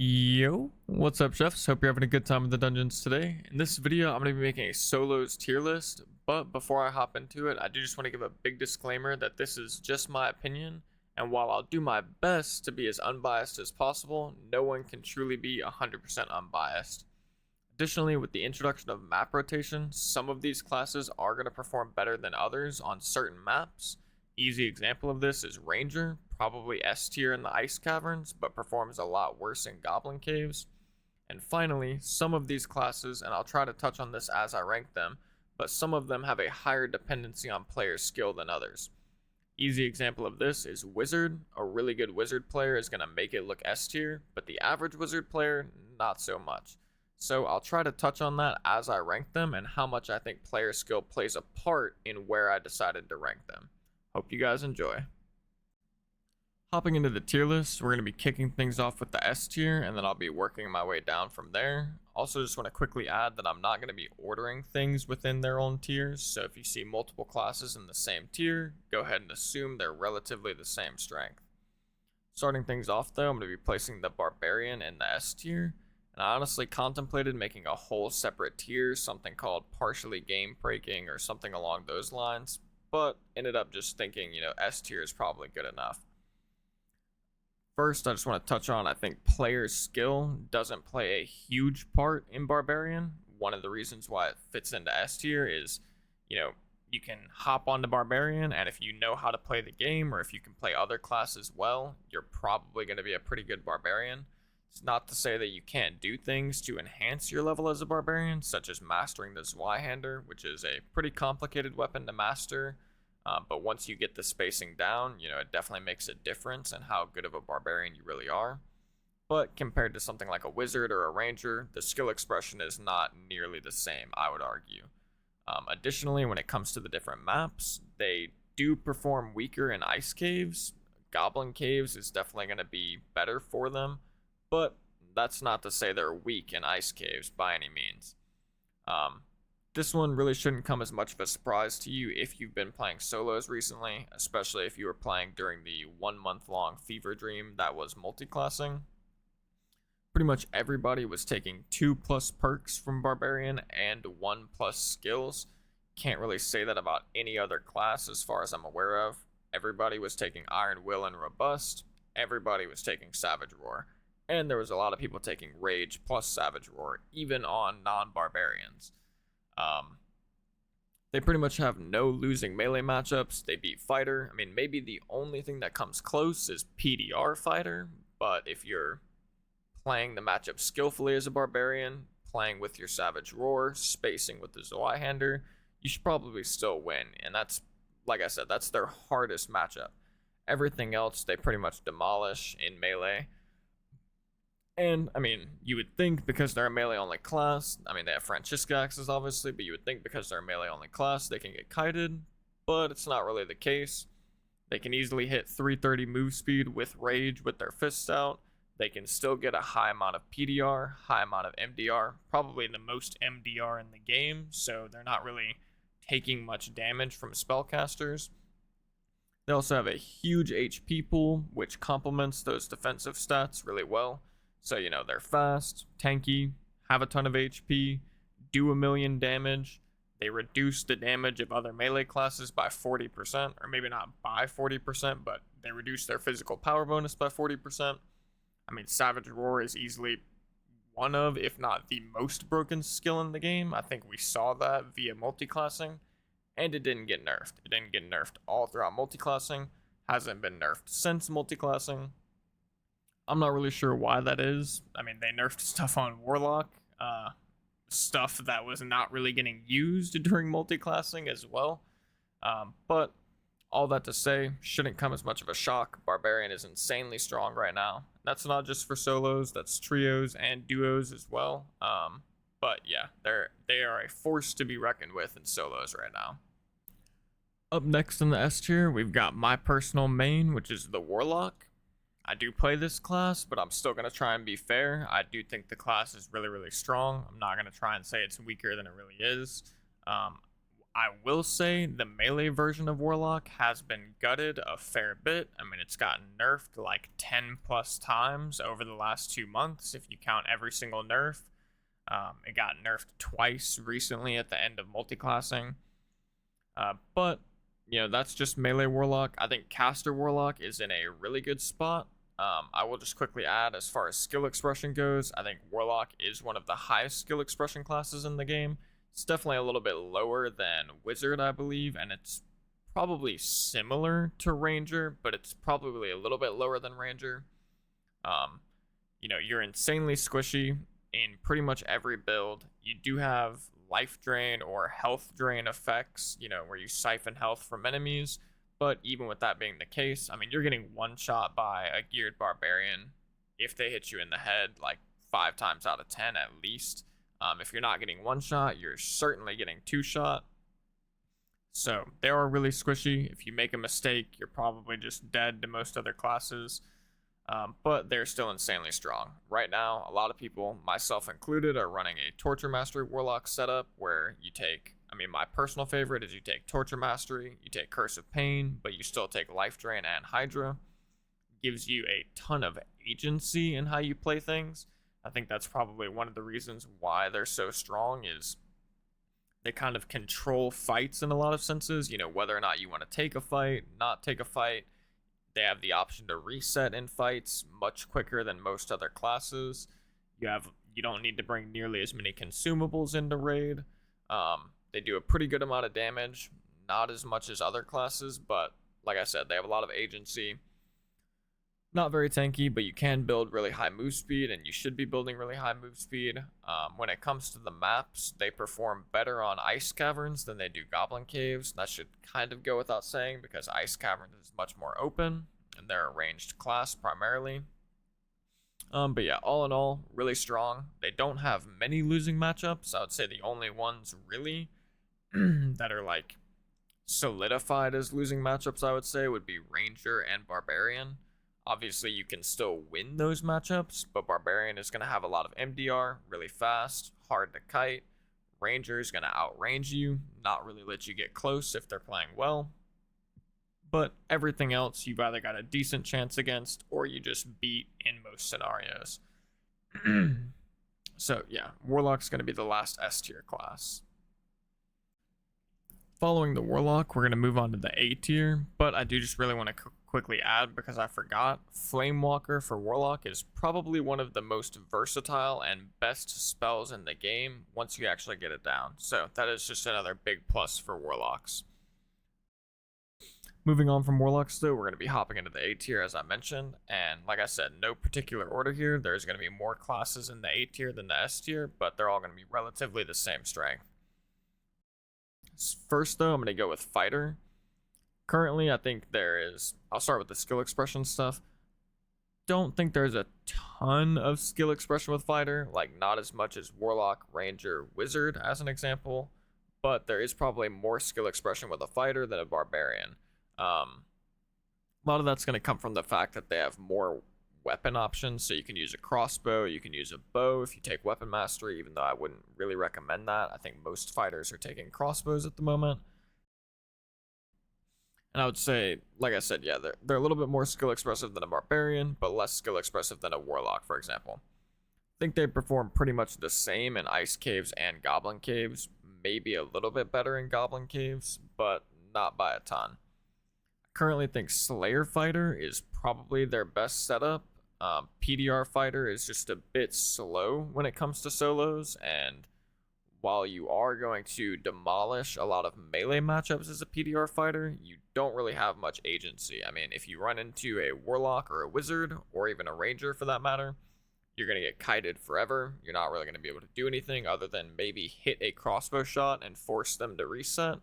Yo, what's up, chefs? Hope you're having a good time in the dungeons today. In this video, I'm going to be making a solos tier list, but before I hop into it, I do just want to give a big disclaimer that this is just my opinion, and while I'll do my best to be as unbiased as possible, no one can truly be 100% unbiased. Additionally, with the introduction of map rotation, some of these classes are going to perform better than others on certain maps. Easy example of this is Ranger, probably S tier in the ice caverns, but performs a lot worse in goblin caves. And finally, some of these classes, and I'll try to touch on this as I rank them, but some of them have a higher dependency on player skill than others. Easy example of this is Wizard. A really good Wizard player is going to make it look S tier, but the average Wizard player, not so much. So I'll try to touch on that as I rank them and how much I think player skill plays a part in where I decided to rank them. Hope you guys enjoy. Hopping into the tier list, we're going to be kicking things off with the S tier, and then I'll be working my way down from there. Also, just want to quickly add that I'm not going to be ordering things within their own tiers, so if you see multiple classes in the same tier, go ahead and assume they're relatively the same strength. Starting things off though, I'm going to be placing the Barbarian in the S tier, and I honestly contemplated making a whole separate tier, something called partially game breaking or something along those lines, but ended up just thinking, S tier is probably good enough. First, I just want to touch on, I think player skill doesn't play a huge part in Barbarian. One of the reasons why it fits into S tier is, you can hop onto Barbarian, and if you know how to play the game, or if you can play other classes well, you're probably going to be a pretty good Barbarian. It's not to say that you can't do things to enhance your level as a Barbarian, such as mastering the Zweihander, which is a pretty complicated weapon to master. But once you get the spacing down, it definitely makes a difference in how good of a Barbarian you really are. But compared to something like a Wizard or a Ranger, the skill expression is not nearly the same, I would argue. Additionally, when it comes to the different maps, they do perform weaker in ice caves. Goblin caves is definitely going to be better for them, but that's not to say they're weak in ice caves by any means. This one really shouldn't come as much of a surprise to you if you've been playing solos recently, especially if you were playing during the 1 month long fever dream that was multiclassing. Pretty much everybody was taking 2+ perks from Barbarian and 1+ skills. Can't really say that about any other class as far as I'm aware of. Everybody was taking Iron Will and Robust. Everybody was taking Savage Roar. And there was a lot of people taking Rage plus Savage Roar, even on non-Barbarians. They pretty much have no losing melee matchups. They beat Fighter. I mean, maybe the only thing that comes close is PDR Fighter, but if you're playing the matchup skillfully as a Barbarian, playing with your Savage Roar, spacing with the Zweihander, you should probably still win. And that's, like I said, that's their hardest matchup. Everything else they pretty much demolish in melee. And, I mean, you would think because they're a melee-only class, they have Francisca axes, obviously, but you would think because they're a melee-only class, they can get kited, but it's not really the case. They can easily hit 330 move speed with Rage with their fists out. They can still get a high amount of PDR, high amount of MDR, probably the most MDR in the game, so they're not really taking much damage from spellcasters. They also have a huge HP pool, which complements those defensive stats really well. So, they're fast, tanky, have a ton of HP, do 1,000,000 damage. They reduce the damage of other melee classes by 40%, or maybe not by 40%, but they reduce their physical power bonus by 40%. Savage Roar is easily one of, if not the most broken skill in the game. I think we saw that via multiclassing, and it didn't get nerfed. It didn't get nerfed all throughout multiclassing, hasn't been nerfed since multiclassing. I'm not really sure why that is. They nerfed stuff on Warlock, stuff that was not really getting used during multiclassing as well. But all that to say, shouldn't come as much of a shock. Barbarian is insanely strong right now. That's not just for solos, that's trios and duos as well. But yeah, they are a force to be reckoned with in solos right now. Up next in the S tier, we've got my personal main, which is the Warlock. I do play this class, but I'm still going to try and be fair. I do think the class is really, really strong. I'm not going to try and say it's weaker than it really is. I will say the melee version of Warlock has been gutted a fair bit. I mean, it's gotten nerfed like 10 plus times over the last 2 months if you count every single nerf. It got nerfed twice recently at the end of multiclassing. But, that's just melee Warlock. I think caster Warlock is in a really good spot. I will just quickly add, as far as skill expression goes, I think Warlock is one of the highest skill expression classes in the game. It's definitely a little bit lower than Wizard, I believe, and it's probably similar to Ranger, but it's probably a little bit lower than Ranger. You're insanely squishy in pretty much every build. You do have life drain or health drain effects, where you siphon health from enemies. But even with that being the case, I mean, you're getting one shot by a geared barbarian if they hit you in the head like 5 times out of 10 at least. If you're not getting one shot, you're certainly getting 2 shot. So they are really squishy. If you make a mistake, you're probably just dead to most other classes. But they're still insanely strong. Right now, a lot of people, myself included, are running a Torture Mastery Warlock setup where you take, my personal favorite is you take Torture Mastery, you take Curse of Pain, but you still take Life Drain and Hydra. Gives you a ton of agency in how you play things. I think that's probably one of the reasons why they're so strong is they kind of control fights in a lot of senses, whether or not you want to take a fight, not take a fight. They have the option to reset in fights much quicker than most other classes. You don't need to bring nearly as many consumables into raid. They do a pretty good amount of damage, not as much as other classes, but like I said, they have a lot of agency. Not very tanky, but you can build really high move speed, and you should be building really high move speed. When it comes to the maps, they perform better on ice caverns than they do goblin caves. That should kind of go without saying because ice caverns is much more open, and they're a ranged class primarily. But yeah, all in all, really strong. They don't have many losing matchups. I would say the only ones really that are like solidified as losing matchups, I would say, would be Ranger and Barbarian. Obviously, you can still win those matchups, but Barbarian is going to have a lot of MDR, really fast, hard to kite. Ranger is going to outrange you, not really let you get close if they're playing well. But everything else, you've either got a decent chance against, or you just beat in most scenarios. So yeah, Warlock's going to be the last S tier class. Following the Warlock, we're going to move on to the A tier, but I do just really want to quickly add, because I forgot, Flamewalker for Warlock is probably one of the most versatile and best spells in the game once you actually get it down. So that is just another big plus for Warlocks. Moving on from Warlocks though, we're going to be hopping into the A tier as I mentioned, and like I said, no particular order here. There's going to be more classes in the A tier than the S tier, but they're all going to be relatively the same strength. First though, I'm going to go with Fighter. Currently, I think I'll start with the skill expression stuff. Don't think there's a ton of skill expression with Fighter, like not as much as Warlock, Ranger, Wizard as an example, but there is probably more skill expression with a Fighter than a Barbarian. A lot of that's going to come from the fact that they have more weapon options, so you can use a crossbow, you can use a bow if you take weapon mastery, even though I wouldn't really recommend that. I think most fighters are taking crossbows at the moment. And I would say, like I said, yeah, they're a little bit more skill expressive than a Barbarian, but less skill expressive than a Warlock, for example. I think they perform pretty much the same in Ice Caves and Goblin Caves, maybe a little bit better in Goblin Caves, but not by a ton. I currently think Slayer Fighter is probably their best setup. PDR Fighter is just a bit slow when it comes to solos, and while you are going to demolish a lot of melee matchups as a PDR fighter, you don't really have much agency. I mean, if you run into a Warlock or a Wizard, or even a Ranger for that matter, you're going to get kited forever. You're not really going to be able to do anything other than maybe hit a crossbow shot and force them to reset.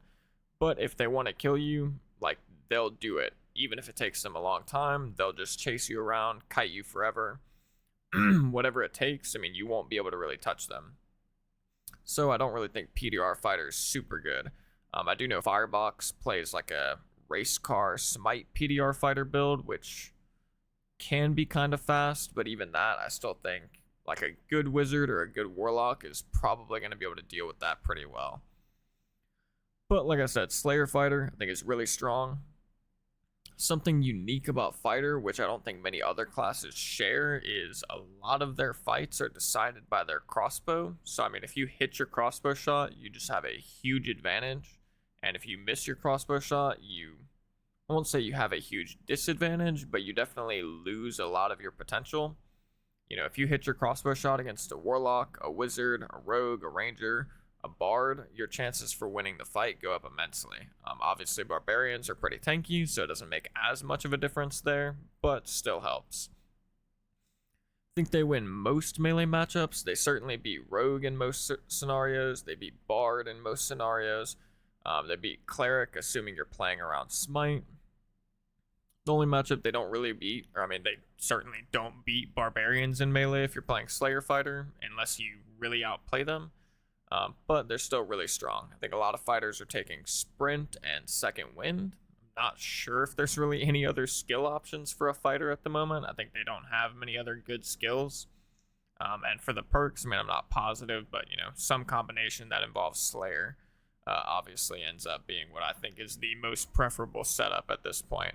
But if they want to kill you, like, they'll do it. Even if it takes them a long time, they'll just chase you around, kite you forever. Whatever it takes, I mean, you won't be able to really touch them. So I don't really think PDR Fighter is super good. I do know Firebox plays like a race car smite PDR Fighter build, which can be kind of fast, but even that, I still think like a good Wizard or a good Warlock is probably going to be able to deal with that pretty well. But like I said, Slayer Fighter I think is really strong. Something unique about Fighter, which I don't think many other classes share, is a lot of their fights are decided by their crossbow. So, I mean, if you hit your crossbow shot, you just have a huge advantage. And if you miss your crossbow shot, I won't say you have a huge disadvantage, but you definitely lose a lot of your potential. You know, if you hit your crossbow shot against a Warlock, a Wizard, a Rogue, a Ranger, a Bard, your chances for winning the fight go up immensely. Obviously, Barbarians are pretty tanky, so it doesn't make as much of a difference there, but still helps. I think they win most melee matchups. They certainly beat Rogue in most scenarios. They beat Bard in most scenarios. They beat Cleric, assuming you're playing around Smite. The only matchup they don't really beat, or I mean, they certainly don't beat Barbarians in melee if you're playing Slayer Fighter, unless you really outplay them. But they're still really strong. I think a lot of fighters are taking Sprint and Second Wind. I'm not sure if there's really any other skill options for a fighter at the moment. I think they don't have many other good skills. And for the perks, I mean, I'm not positive, but you know, some combination that involves Slayer obviously ends up being what I think is the most preferable setup at this point.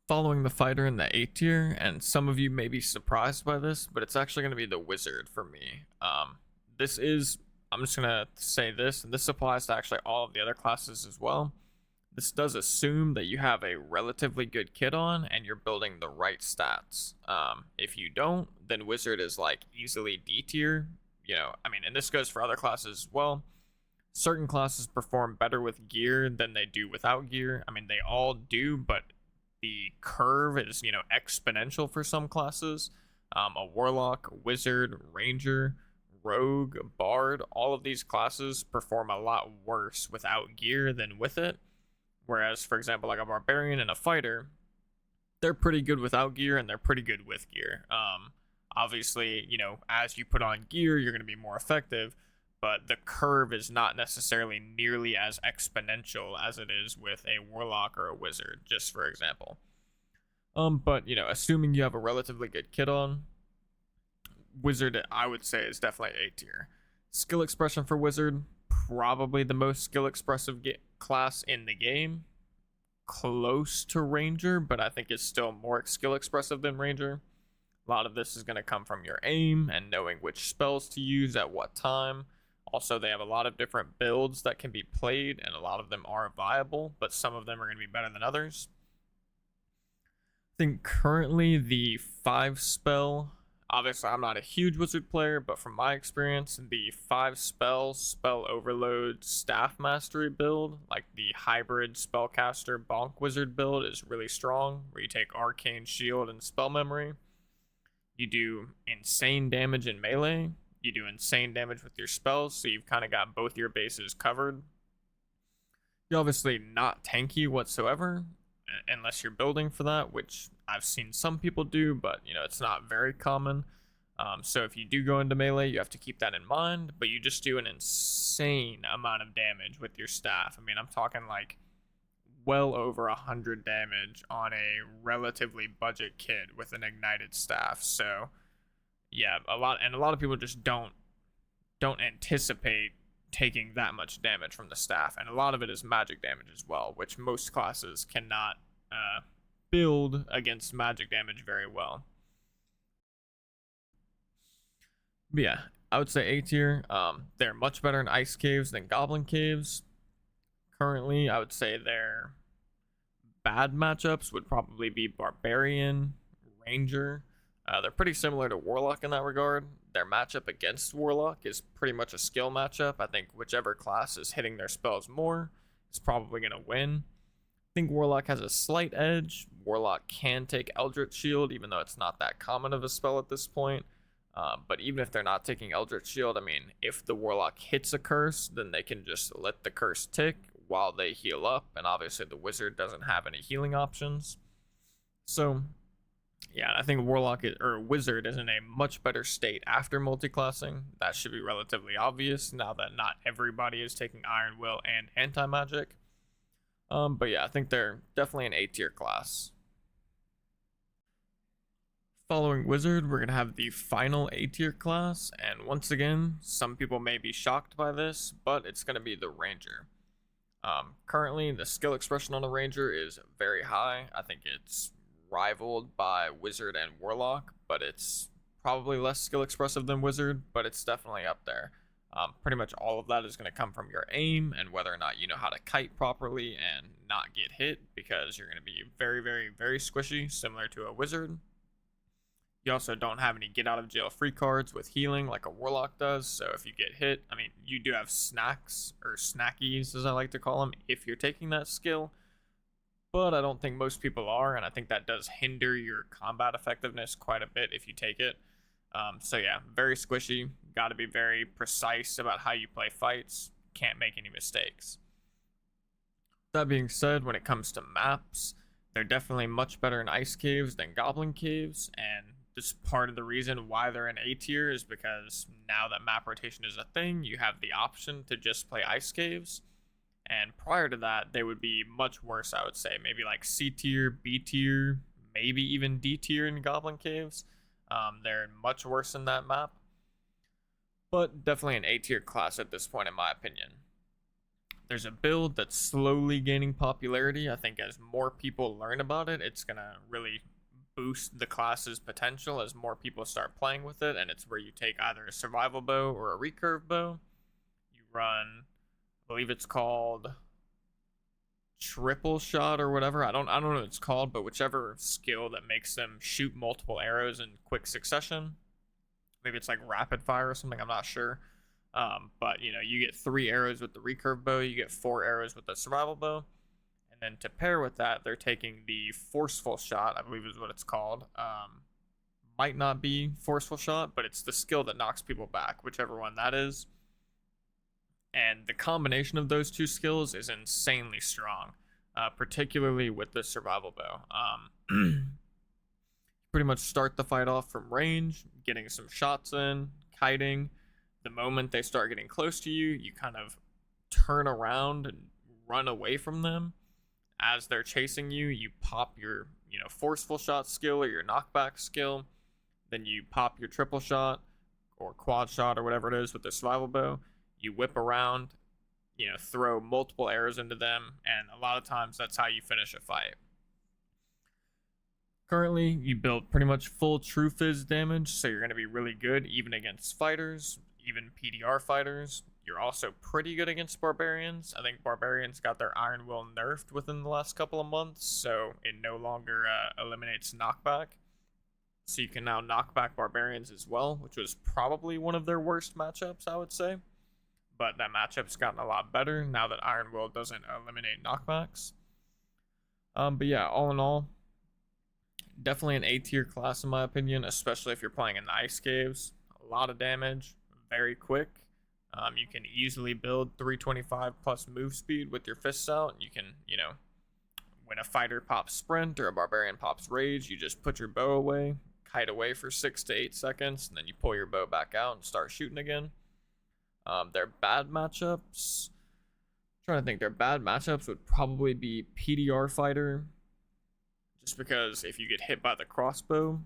Following the fighter in the A tier, and some of you may be surprised by this, but it's actually going to be the Wizard for me. This is, I'm just going to say this, and this applies to actually all of the other classes as well. This does assume that you have a relatively good kit on and you're building the right stats. If you don't, then Wizard is like easily D tier. You know, I mean, and this goes for other classes as well. Certain classes perform better with gear than they do without gear. I mean, they all do, but the curve is, you know, exponential for some classes. A Warlock, Wizard, Ranger, Rogue, Bard, all of these classes perform a lot worse without gear than with it. Whereas, for example, like a Barbarian and a Fighter, they're pretty good without gear and they're pretty good with gear. Obviously, you know, as you put on gear, you're going to be more effective, but the curve is not necessarily nearly as exponential as it is with a Warlock or a Wizard, just for example. But you know, assuming you have a relatively good kit on, Wizard I would say is definitely A tier. Skill expression for Wizard, probably the most skill expressive class in the game. Close to Ranger, but I think it's still more skill expressive than Ranger. A lot of this is going to come from your aim and knowing which spells to use at what time. Also, they have a lot of different builds that can be played, and a lot of them are viable, but some of them are going to be better than others. I think currently the 5 spell, obviously I'm not a huge Wizard player, but from my experience, the 5 spell overload staff mastery build, like the hybrid spellcaster bonk wizard build, is really strong, where you take arcane shield and spell memory. You do insane damage in melee. You do insane damage with your spells, so you've kind of got both your bases covered. You're obviously not tanky whatsoever, unless you're building for that, which I've seen some people do, but you know, it's not very common. So if you do go into melee, you have to keep that in mind, but you just do an insane amount of damage with your staff. I mean, I'm talking like well over 100 damage on a relatively budget kit with an ignited staff. So yeah, a lot of people just don't anticipate taking that much damage from the staff, and a lot of it is magic damage as well, which most classes cannot build against magic damage very well. But yeah, I would say A tier. They're much better in ice caves than goblin caves. Currently, I would say their bad matchups would probably be Barbarian, Ranger. They're pretty similar to Warlock in that regard. Their matchup against Warlock is pretty much a skill matchup. I think whichever class is hitting their spells more is probably going to win. I think Warlock has a slight edge. Warlock can take Eldritch Shield, even though it's not that common of a spell at this point. But even if they're not taking Eldritch Shield, I mean, if the Warlock hits a curse, then they can just let the curse tick while they heal up. And obviously the Wizard doesn't have any healing options. So yeah, I think Wizard is in a much better state after multiclassing. That should be relatively obvious now that not everybody is taking Iron Will and Anti-Magic. But yeah, I think they're definitely an A tier class. Following Wizard, we're going to have the final A tier class, and once again, some people may be shocked by this, but it's going to be the Ranger. Currently, the skill expression on the Ranger is very high. I think it's rivaled by Wizard and Warlock, but it's probably less skill expressive than Wizard, but it's definitely up there. Pretty much all of that is going to come from your aim and whether or not you know how to kite properly and not get hit, because you're going to be very, very, very squishy, similar to a Wizard. You also don't have any get out of jail free cards with healing like a Warlock does. So if you get hit, I mean, you do have snacks or snackies, as I like to call them, if you're taking that skill. But I don't think most people are, and I think that does hinder your combat effectiveness quite a bit if you take it. So yeah, very squishy. Got to be very precise about how you play fights. Can't make any mistakes. That being said, when it comes to maps, they're definitely much better in ice caves than goblin caves, and this part of the reason why they're in A tier is because now that map rotation is a thing, you have the option to just play ice caves. And prior to that, they would be much worse, I would say. Maybe like C tier, B tier, maybe even D tier in goblin caves. They're much worse in that map. But definitely an A tier class at this point, in my opinion. There's a build that's slowly gaining popularity. I think as more people learn about it, it's going to really boost the class's potential as more people start playing with it, and it's where you take either a survival bow or a recurve bow. You run, I believe it's called triple shot or whatever. I don't know what it's called, but whichever skill that makes them shoot multiple arrows in quick succession. Maybe it's like rapid fire or something, I'm not sure. But you get 3 arrows with the recurve bow, you get 4 arrows with the survival bow. And then to pair with that, they're taking the forceful shot, I believe is what it's called. Might not be forceful shot, but it's the skill that knocks people back, whichever one that is. And the combination of those two skills is insanely strong, particularly with the survival bow. Pretty much start the fight off from range, getting some shots in, kiting. The moment they start getting close to you, you kind of turn around and run away from them. As they're chasing you, you pop your forceful shot skill or your knockback skill. Then you pop your triple shot or quad shot or whatever it is with the survival bow. You whip around, throw multiple arrows into them, and a lot of times that's how you finish a fight. Currently, you build pretty much full true fizz damage, so you're going to be really good even against fighters, even PDR fighters. You're also pretty good against barbarians. I think barbarians got their Iron Will nerfed within the last couple of months, so it no longer eliminates knockback. So you can now knock back barbarians as well, which was probably one of their worst matchups, I would say. But that matchup's gotten a lot better now that Iron Will doesn't eliminate knockbacks. But yeah, all in all, definitely an A tier class in my opinion, especially if you're playing in the ice caves. A lot of damage, very quick. You can easily build 325 plus move speed with your fists out. You can, when a fighter pops sprint or a barbarian pops rage, you just put your bow away, kite away for 6 to 8 seconds, and then you pull your bow back out and start shooting again. Their bad matchups, their bad matchups would probably be PDR fighter, just because if you get hit by the crossbow,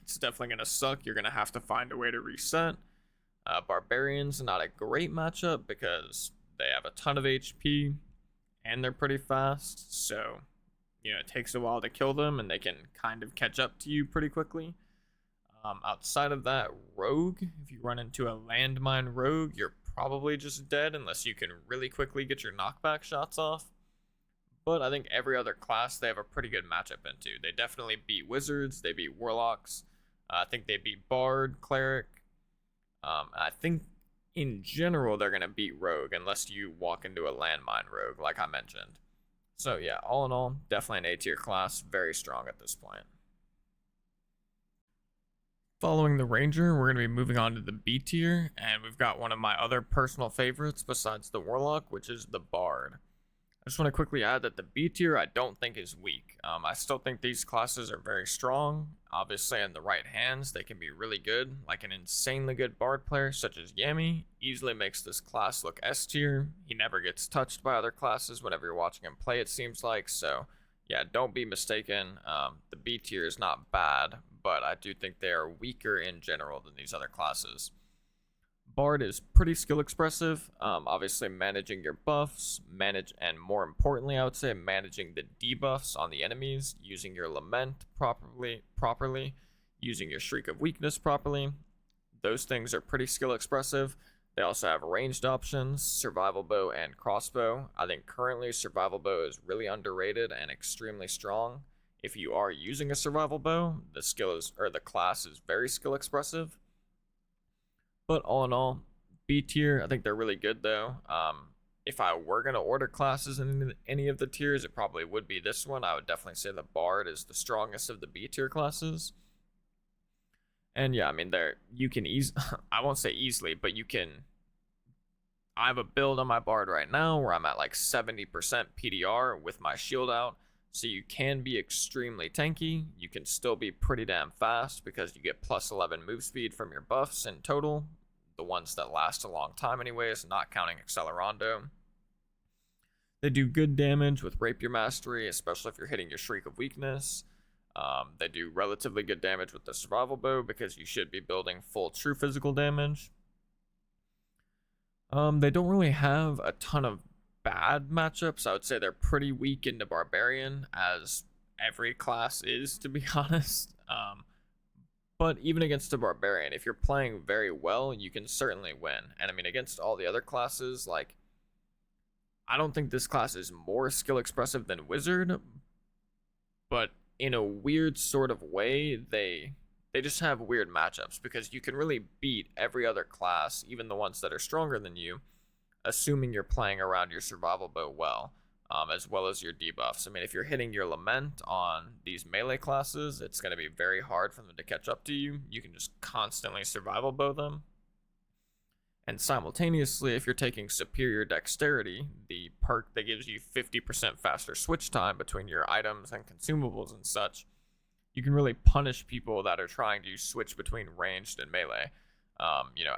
it's definitely going to suck. You're going to have to find a way to reset. Barbarians, not a great matchup because they have a ton of HP and they're pretty fast, so it takes a while to kill them and they can kind of catch up to you pretty quickly. Outside of that, rogue, if you run into a landmine rogue, you're probably just dead unless you can really quickly get your knockback shots off. But I think every other class they have a pretty good matchup into. They definitely beat wizards, they beat warlocks, I think they beat bard, cleric. I think in general they're going to beat rogue unless you walk into a landmine rogue like I mentioned. So yeah, all in all, definitely an A tier class, very strong at this point. Following the Ranger, we're going to be moving on to the B tier, and we've got one of my other personal favorites besides the Warlock, which is the Bard. I just want to quickly add that the B tier I don't think is weak. I still think these classes are very strong. Obviously, in the right hands, they can be really good. Like an insanely good Bard player such as Yami easily makes this class look S tier. He never gets touched by other classes whenever you're watching him play, it seems like. So yeah, don't be mistaken. The B tier is not bad, but I do think they are weaker in general than these other classes. Bard is pretty skill expressive. Obviously, managing your buffs, and more importantly, I would say managing the debuffs on the enemies, using your lament properly, using your shriek of weakness properly. Those things are pretty skill expressive. They also have ranged options, survival bow and crossbow. I think currently survival bow is really underrated and extremely strong. If you are using a survival bow, the class is very skill expressive. But all in all, B tier, I think they're really good though. If I were gonna order classes in any of the tiers, it probably would be this one. I would definitely say the Bard is the strongest of the B tier classes. And yeah, I mean, you can I won't say easily, but you can. I have a build on my Bard right now where I'm at like 70% PDR with my shield out. So you can be extremely tanky. You can still be pretty damn fast because you get plus 11 move speed from your buffs in total. The ones that last a long time anyways, not counting Accelerando. They do good damage with Rapier Mastery, especially if you're hitting your Shriek of Weakness. They do relatively good damage with the Survival Bow because you should be building full true physical damage. They don't really have a ton of bad matchups. I would say they're pretty weak into Barbarian, as every class is, to be honest. But even against a Barbarian, if you're playing very well, you can certainly win. And I mean, against all the other classes, like, I don't think this class is more skill expressive than Wizard, but in a weird sort of way, they just have weird matchups because you can really beat every other class, even the ones that are stronger than you, assuming you're playing around your survival bow as well as your debuffs. I mean, if you're hitting your lament on these melee classes, it's going to be very hard for them to catch up to you. You can just constantly survival bow them. And simultaneously, if you're taking superior dexterity, the perk that gives you 50% faster switch time between your items and consumables and such, you can really punish people that are trying to switch between ranged and melee.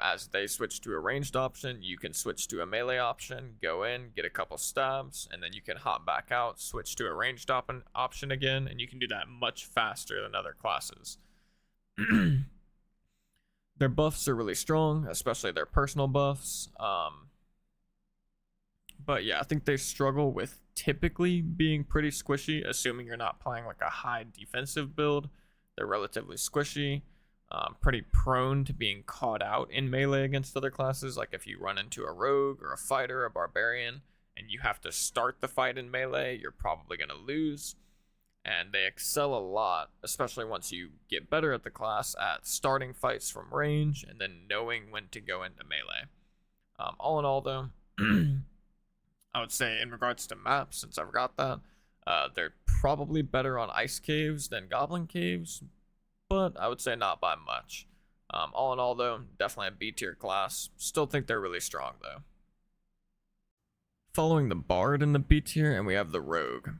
As they switch to a ranged option, you can switch to a melee option, go in, get a couple stabs, and then you can hop back out, switch to a ranged option again, and you can do that much faster than other classes. Their buffs are really strong, especially their personal buffs. But yeah, I think they struggle with typically being pretty squishy, assuming you're not playing like a high defensive build. They're relatively squishy, pretty prone to being caught out in melee against other classes. Like if you run into a rogue or a fighter, a barbarian, and you have to start the fight in melee, you're probably going to lose. And they excel a lot, especially once you get better at the class, at starting fights from range and then knowing when to go into melee. All in all, though, I would say in regards to maps, since I forgot that, they're probably better on ice caves than goblin caves, but I would say not by much. All in all, though, definitely a B tier class. Still think they're really strong, though. Following the Bard in the B tier, and we have the Rogue.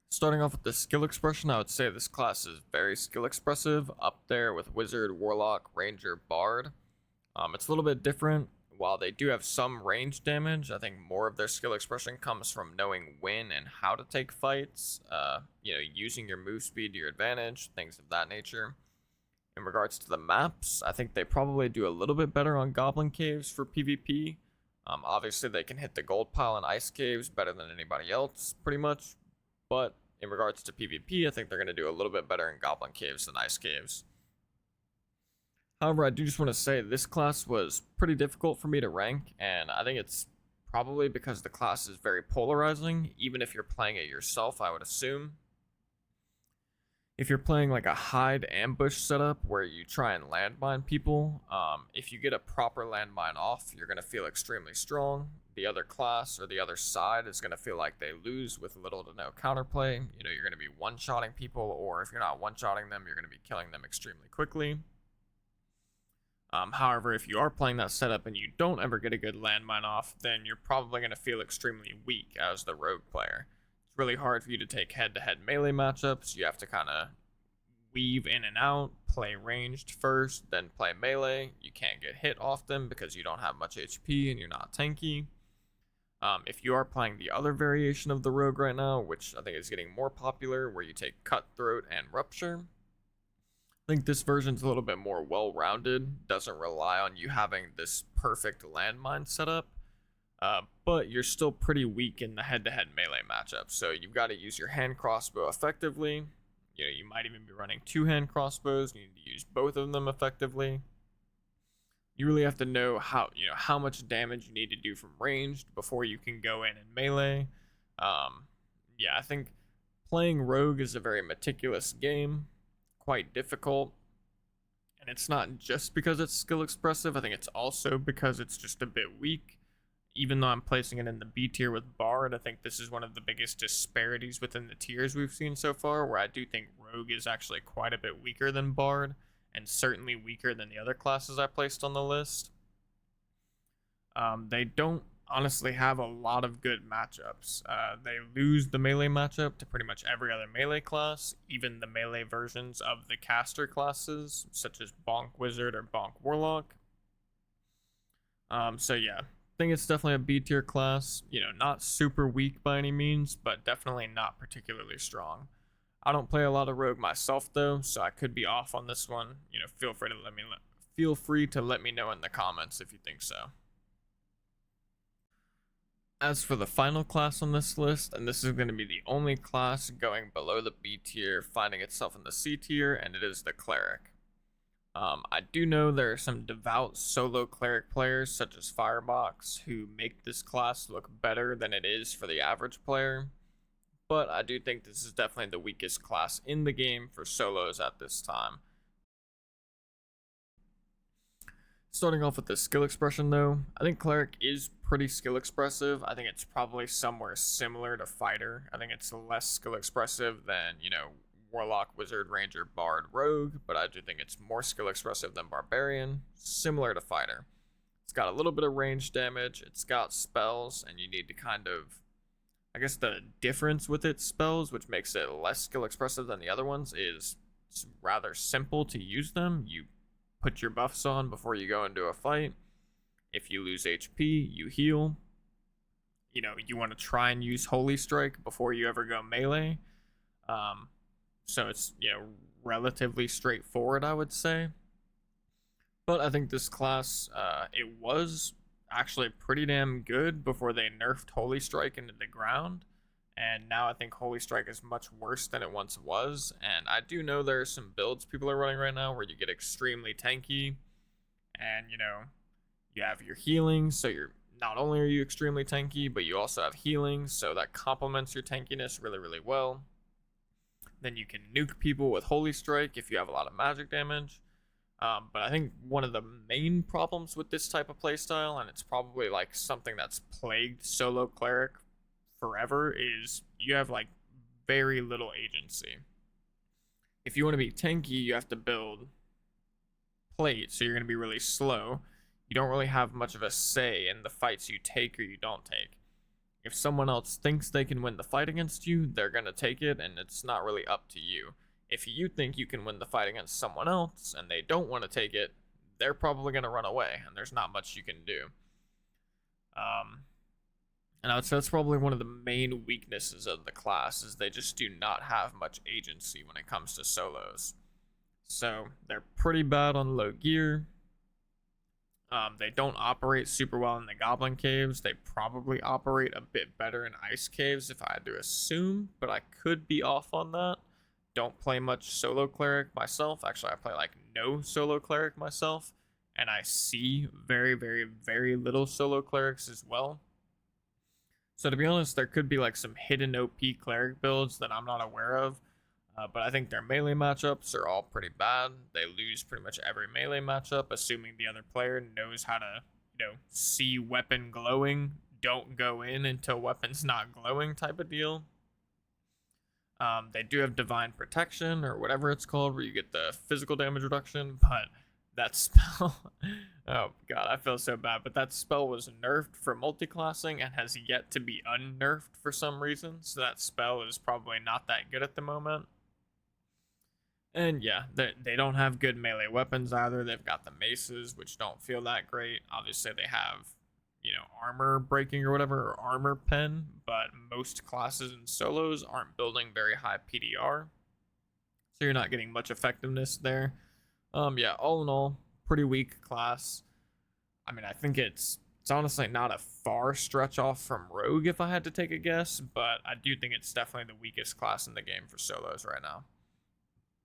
Starting off with the skill expression, I would say this class is very skill expressive, up there with Wizard, Warlock, Ranger, Bard. It's a little bit different. While they do have some range damage, I think more of their skill expression comes from knowing when and how to take fights, using your move speed to your advantage, things of that nature. In regards to the maps, I think they probably do a little bit better on Goblin Caves for PvP. Obviously, they can hit the Gold Pile and Ice Caves better than anybody else, pretty much. But in regards to PvP, I think they're going to do a little bit better in Goblin Caves than Ice Caves. However, I do just want to say this class was pretty difficult for me to rank, and I think it's probably because the class is very polarizing, even if you're playing it yourself, I would assume. If you're playing like a hide ambush setup where you try and landmine people, if you get a proper landmine off, you're going to feel extremely strong. The other class or the other side is going to feel like they lose with little to no counterplay. You're going to be one-shotting people, or if you're not one-shotting them, you're going to be killing them extremely quickly. However, if you are playing that setup and you don't ever get a good landmine off, then you're probably going to feel extremely weak as the rogue player. It's really hard for you to take head-to-head melee matchups. You have to kind of weave in and out, play ranged first, then play melee. You can't get hit often because you don't have much HP and you're not tanky. If you are playing the other variation of the rogue right now, which I think is getting more popular, where you take Cutthroat and Rupture, I think this version's a little bit more well-rounded, doesn't rely on you having this perfect landmine setup, but you're still pretty weak in the head-to-head melee matchup. So you've got to use your hand crossbow effectively. You know, you might even be running two hand crossbows. You need to use both of them effectively. You really have to know how much damage you need to do from ranged before you can go in and melee. Yeah, I think playing rogue is a very meticulous game, quite difficult, and it's not just because it's skill expressive. I think it's also because it's just a bit weak. Even though I'm placing it in the B tier with Bard, I think this is one of the biggest disparities within the tiers we've seen so far, where I do think Rogue is actually quite a bit weaker than Bard, and certainly weaker than the other classes I placed on the list. They don't honestly have a lot of good matchups. They lose the melee matchup to pretty much every other melee class, even the melee versions of the caster classes, such as Bonk Wizard or Bonk Warlock. So yeah, I think it's definitely a B tier class. You know, not super weak by any means, but definitely not particularly strong. I don't play a lot of rogue myself though, so I could be off on this one. You know, feel free to let me know in the comments if you think so. As for the final class on this list, and this is going to be the only class going below the B tier, finding itself in the C tier, and it is the cleric. I do know there are some devout solo cleric players, such as Firebox, who make this class look better than it is for the average player, but I do think this is definitely the weakest class in the game for solos at this time. Starting off with the skill expression though, I think Cleric is pretty skill expressive. I think it's probably somewhere similar to Fighter. I think it's less skill expressive than, Warlock, Wizard, Ranger, Bard, Rogue, but I do think it's more skill expressive than Barbarian, similar to Fighter. It's got a little bit of range damage, it's got spells, and you need to I guess the difference with its spells, which makes it less skill expressive than the other ones, is it's rather simple to use them. You put your buffs on before you go into a fight. If you lose HP, you heal. You want to try and use Holy Strike before you ever go melee. So it's, relatively straightforward, I would say. But I think this class, it was actually pretty damn good before they nerfed Holy Strike into the ground. And now I think Holy Strike is much worse than it once was. And I do know there are some builds people are running right now where you get extremely tanky. And, you have your healing. So not only are you extremely tanky, but you also have healing. So that complements your tankiness really, really well. Then you can nuke people with Holy Strike if you have a lot of magic damage. But I think one of the main problems with this type of playstyle, and it's probably like something that's plagued solo cleric forever, is you have like very little agency. If you want to be tanky, you have to build plate, so you're going to be really slow. You don't really have much of a say in the fights you take or you don't take. If someone else thinks they can win the fight against you, they're going to take it, and it's not really up to you. If you think you can win the fight against someone else and they don't want to take it, they're probably going to run away, and there's not much you can do. And I would say that's probably one of the main weaknesses of the class, is they just do not have much agency when it comes to solos. So they're pretty bad on low gear. They don't operate super well in the Goblin Caves. They probably operate a bit better in Ice Caves if I had to assume, but I could be off on that. Don't play much solo cleric myself. Actually, I play like no solo cleric myself, and I see very, very, very little solo clerics as well. So to be honest, there could be like some hidden OP cleric builds that I'm not aware of. But I think their melee matchups are all pretty bad. They lose pretty much every melee matchup, assuming the other player knows how to, see weapon glowing. Don't go in until weapon's not glowing type of deal. They do have Divine Protection, or whatever it's called, where you get the physical damage reduction, but that spell, oh god, I feel so bad, but that spell was nerfed for multiclassing and has yet to be unnerfed for some reason, so that spell is probably not that good at the moment. And yeah, they don't have good melee weapons either. They've got the maces, which don't feel that great. Obviously, they have, armor breaking or whatever, or armor pen, but most classes and solos aren't building very high PDR. So so you're not getting much effectiveness there. Yeah, all in all, pretty weak class. I mean, I think it's honestly not a far stretch off from Rogue if I had to take a guess, but I do think it's definitely the weakest class in the game for solos right now.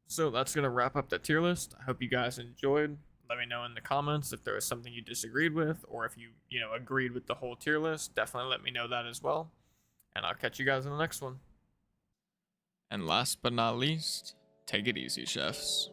So that's gonna wrap up the tier list. I hope you guys enjoyed. Let me know in the comments if there was something you disagreed with, or if you agreed with the whole tier list. Definitely let me know that as well. And I'll catch you guys in the next one. And last but not least, take it easy, chefs.